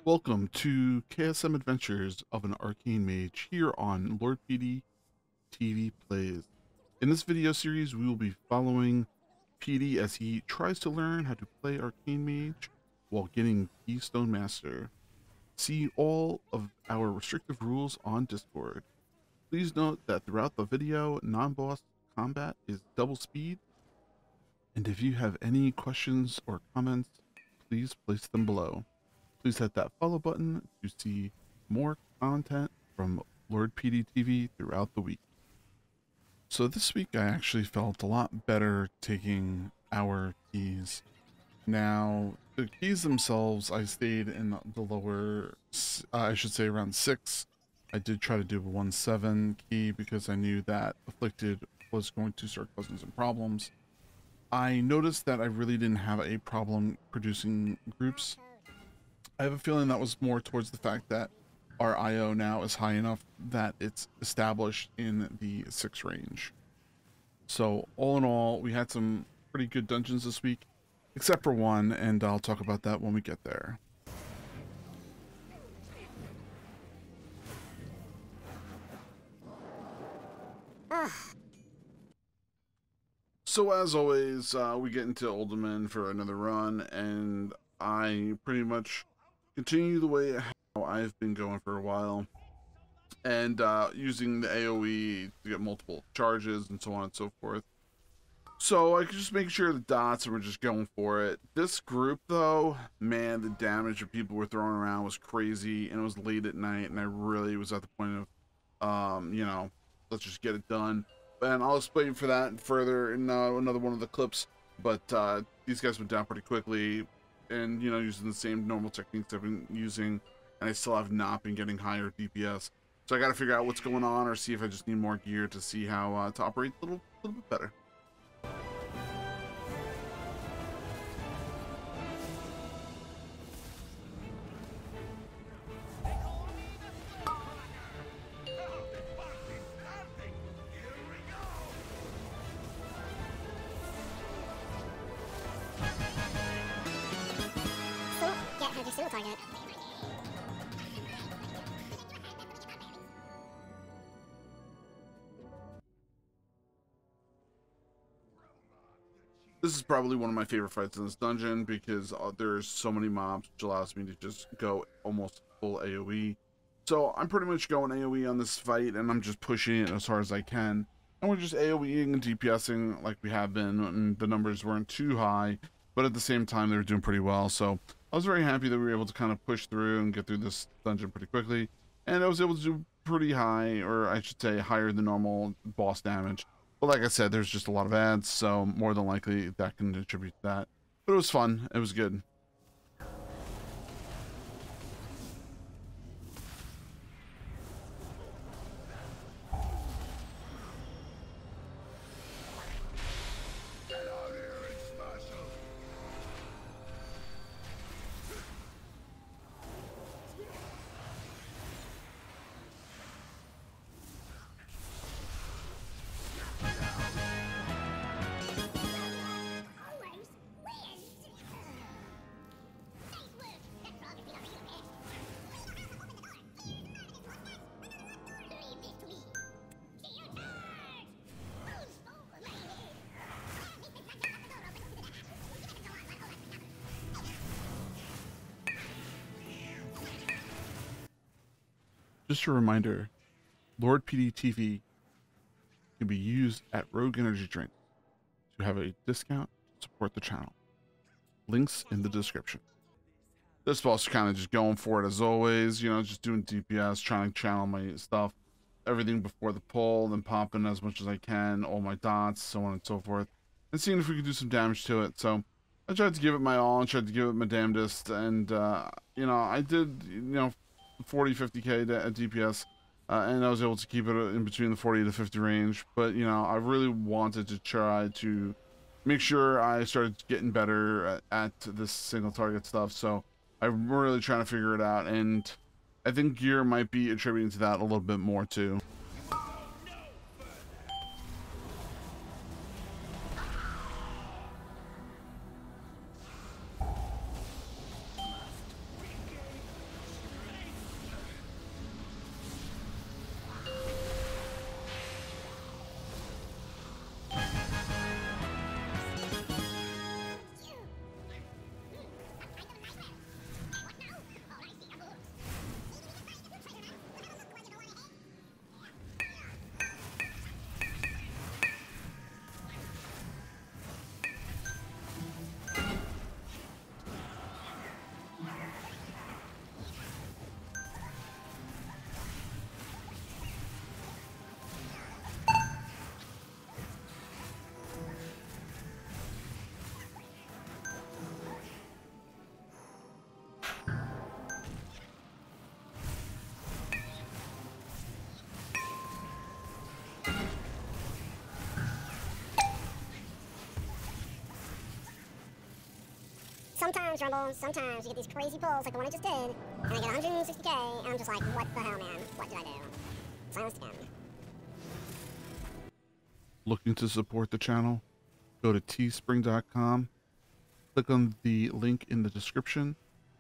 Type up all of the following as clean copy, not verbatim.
Welcome to KSM Adventures of an Arcane Mage here on Lord PeteyTV Plays. In this video series, we will be following Petey as he tries to learn how to play Arcane Mage while getting Keystone Master. See all of our restrictive rules on Discord. Please note that throughout the video, non-boss combat is double speed, and if you have any questions or comments, please place them below. Please hit that follow button to see more content from Lord PeteyTV throughout the week. So this week I actually felt a lot better taking our keys. Now, the keys themselves, I stayed in the lower, I should say around 6. I did try to do a 1-7 key because I knew that Afflicted was going to start causing some problems. I noticed that I really didn't have a problem producing groups. I have a feeling that was more towards the fact that our IO now is high enough that it's established in the 6 range. So all in all, we had some pretty good dungeons this week, except for one, and I'll talk about that when we get there. So as always, we get into Uldaman for another run, and I pretty much continue the way how I've been going for a while, and using the AoE to get multiple charges and so on and so forth. So I could just make sure the dots and we're just going for it. This group though, man, the damage that people were throwing around was crazy, and it was late at night, and I really was at the point of you know, let's just get it done. And I'll explain for that further in another one of the clips, but these guys went down pretty quickly, and you know, using the same normal techniques I've been using, and I still have not been getting higher DPS. So I got to figure out what's going on, or see if I just need more gear to see how to operate a little bit better. Target. This is probably one of my favorite fights in this dungeon because there's so many mobs, which allows me to just go almost full AoE. So I'm pretty much going AoE on this fight, and I'm just pushing it as hard as I can. And we're just AoEing and DPSing like we have been, and the numbers weren't too high, but at the same time they were doing pretty well. So I was very happy that we were able to kind of push through and get through this dungeon pretty quickly. And I was able to do pretty high, or I should say higher than normal boss damage. But like I said, there's just a lot of ads, so more than likely that can contribute to that. But it was fun. It was good. Just a reminder, Lord PeteyTV can be used at Rogue Energy Drink to have a discount to support the channel. Links in the description. This boss kind of just going for it as always, you know, just doing DPS, trying to channel my stuff, everything before the pull, then popping as much as I can, all my dots, so on and so forth, and seeing if we could do some damage to it. So I tried to give it my all and tried to give it my damnedest, and you know, I did, you know, 40-50k at DPS, and I was able to keep it in between the 40 to 50 range. But you know, I really wanted to try to make sure I started getting better at this single target stuff, so I'm really trying to figure it out, and I think gear might be attributing to that a little bit more too. sometimes Rumble, sometimes you get these crazy pulls like the one I just did, and I get 160k, and I'm just like, what the hell, man? What did I do? Silenced again. Looking to support the channel? Go to teespring.com, click on the link in the description,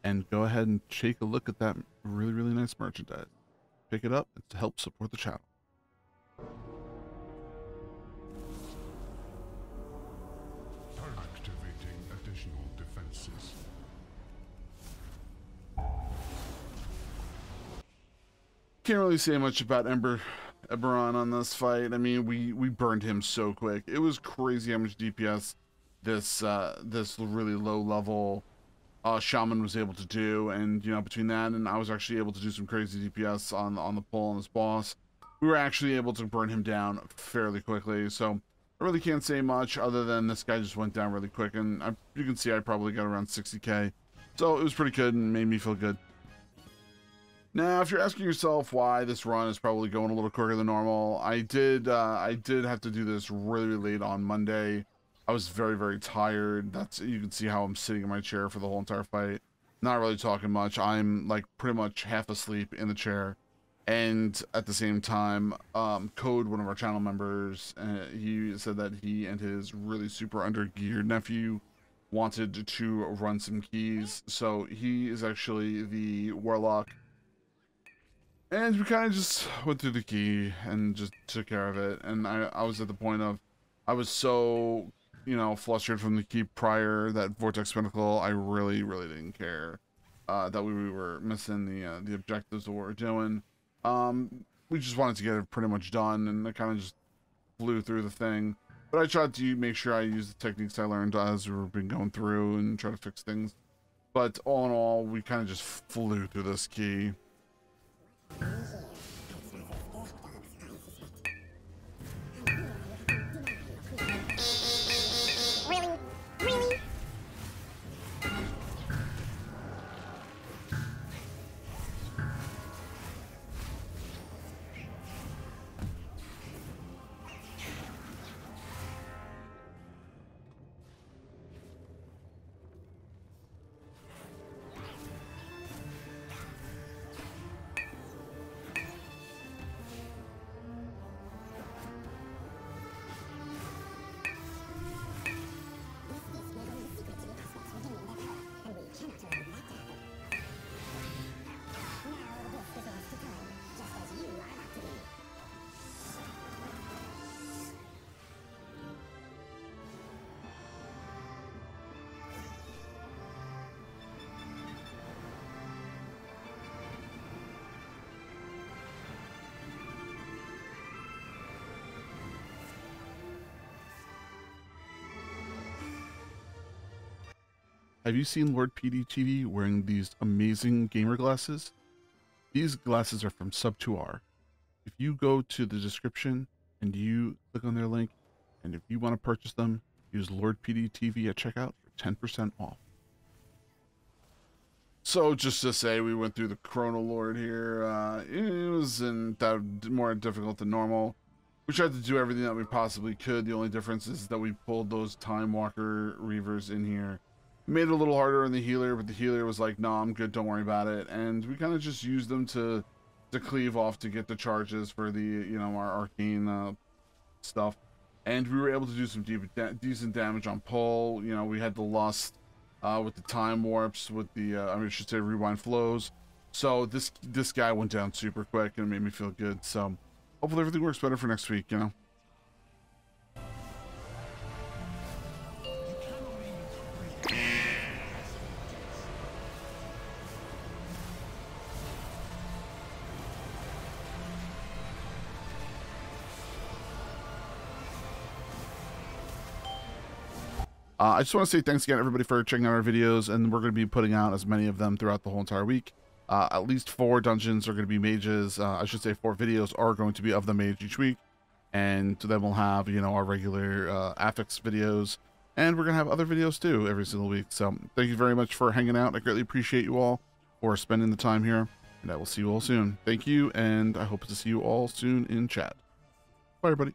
and go ahead and take a look at that really, really nice merchandise. Pick it up to help support the channel. Activating additional defenses. Can't really say much about Eberron on this fight. I mean, we burned him so quick. It was crazy how much DPS this really low level shaman was able to do, and you know, between that and I was actually able to do some crazy DPS on the pull on this boss, we were actually able to burn him down fairly quickly. So I really can't say much other than this guy just went down really quick, and you can see I probably got around 60k, so it was pretty good and made me feel good. Now, if you're asking yourself why this run is probably going a little quicker than normal, I did have to do this really late on Monday. I was very, very tired. You can see how I'm sitting in my chair for the whole entire fight. Not really talking much. I'm like pretty much half asleep in the chair. And at the same time, Code, one of our channel members, he said that he and his really super under-geared nephew wanted to run some keys. So he is actually the warlock. And we kind of just went through the key and just took care of it. And I was at the point of, I was so, you know, flustered from the key prior, that Vortex Pinnacle, I really didn't care that we were missing the objectives of what we're doing. We just wanted to get it pretty much done, and I kind of just flew through the thing. But I tried to make sure I used the techniques I learned as we've been going through and try to fix things. But all in all, we kind of just flew through this key. Really? Really? Have you seen Lord PeteyTV wearing these amazing gamer glasses? These glasses are from Sub2R. If you go to the description and you click on their link, and if you want to purchase them, use Lord PeteyTV at checkout for 10% off. So just to say, we went through the Chrono Lord here. It was more difficult than normal. We tried to do everything that we possibly could. The only difference is that we pulled those Time Walker Reavers in here. Made it a little harder on the healer, but the healer was like, "No, I'm good. Don't worry about it." And we kind of just used them to cleave off to get the charges for the, you know, our arcane stuff. And we were able to do some decent damage on pull. You know, we had the lust with the time warps, with the I should say rewind flows. So this guy went down super quick and it made me feel good. So hopefully everything works better for next week, you know. I just want to say thanks again, everybody, for checking out our videos, and we're going to be putting out as many of them throughout the whole entire week. At least 4 dungeons are going to be mages. I should say 4 videos are going to be of the mage each week, and then we'll have, you know, our regular affix videos, and we're going to have other videos too every single week. So thank you very much for hanging out. I greatly appreciate you all for spending the time here, and I will see you all soon. Thank you, and I hope to see you all soon in chat. Bye, everybody.